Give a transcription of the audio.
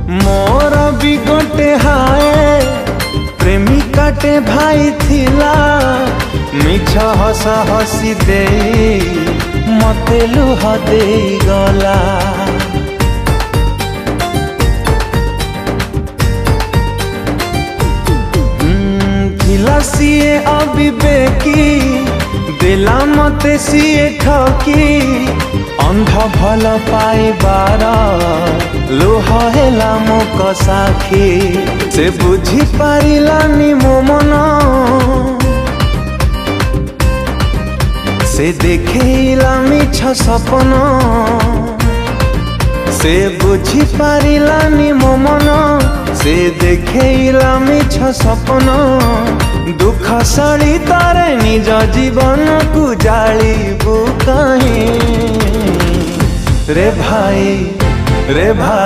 मोर भी गोटे हाय प्रेमिकाटे भाई थिला मिछ हस हसी दे मते लुह दे गला। थिला सीए अविवेकी दिला मते सीए ठकी अंध भल पाइबार लुह हेला मो कसाखी से बुझी पारिलानी मो मन से देखेला मिछ सपन से बुझी पारिलानी मो मन से देखेला मिछ सपन दुख सड़ी तारे निज जीवन को जालिबू कहीं रे भाई